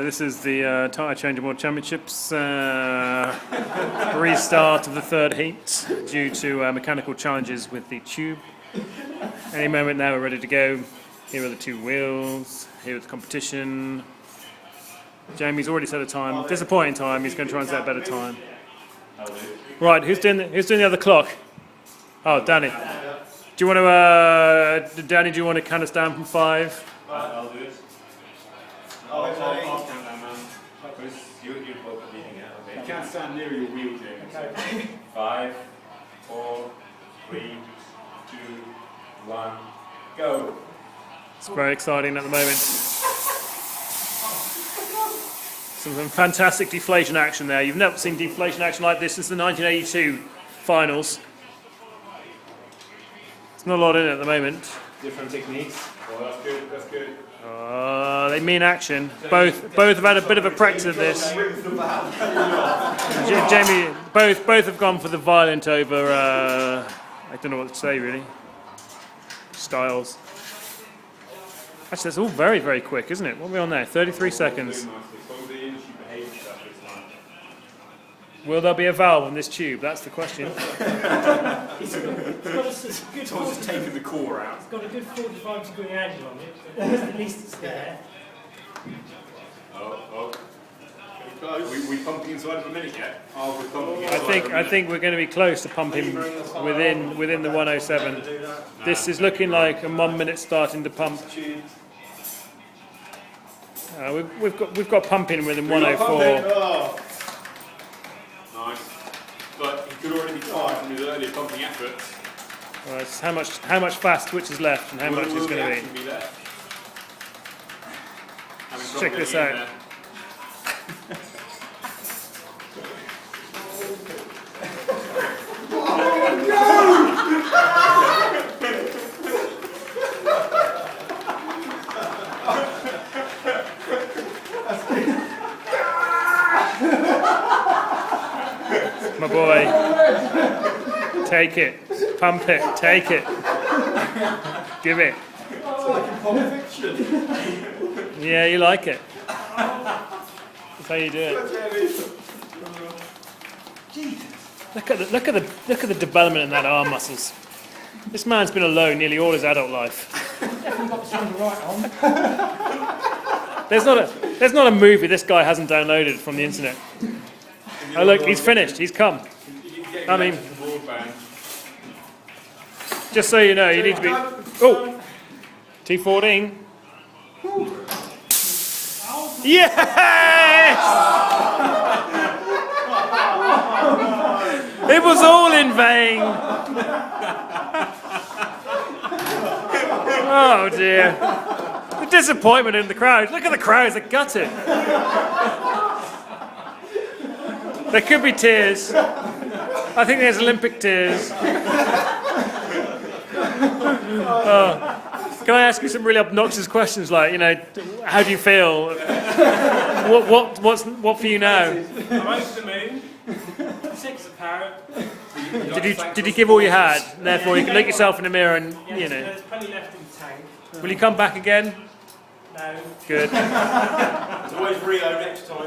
This is the Tyre Changer World Championships restart of the third heat due to mechanical challenges with the tube. Any moment now we're ready to go. Here are the two wheels. Here is the competition. Jamie's already set a time. Disappointing time. He's going to try and set a better time. Right, who's doing the other clock? Oh, Danny. Do you want to, Danny? Do you want to count us down from 5? I'll do it. I'll count down, man. You're both leading it. Okay. You can't stand near your wheel, Jamie. Okay. 5, 4, 3, 2, 1, go. It's very exciting at the moment. Some fantastic deflation action there. You've never seen deflation action like this since the 1982 finals. There's not a lot in it at the moment. Different techniques. Oh, that's good. That's good. They mean action. Both have had a bit of a practice of this. Jamie, both have gone for the violent over. I don't know what to say really. Styles. Actually, that's all very, very quick, isn't it? What are we on there? 33 seconds. Will there be a valve on this tube? That's the question. It's just taking the core out. It's got a good 45-degree angle on it, but at least it's there. Oh. We pumping inside of a minute yet? Oh, we're pumping I think we're going to be close to pumping within the 107. This is looking like a 1 minute starting to pump. We've got pumping within 104. Nice. But he could already be tired from his earlier pumping efforts. Right, it's how much fast which is left and how much is going to be. Let's check this out. My boy, take it, pump it, take it, give it. Yeah, you like it. That's how you do it. Look at the development in that arm muscles. This man's been alone nearly all his adult life. Definitely got the shoulder right on. There's not a movie this guy hasn't downloaded from the internet. Oh look, he's finished. He's come. I mean, just so you know, you need to be. Oh, T14. Yes! It was all in vain. Oh dear. The disappointment in the crowd. Look at the crowds, they're gutted. There could be tears. I think there's Olympic tears. Can I ask you some really obnoxious questions like, how do you feel? What for you now? I'm over the moon. 6 apparent. Did you give all you had? Therefore, you can look yourself in the mirror and, There's plenty left in the tank. Will you come back again? No. Good. It's always Rio next time.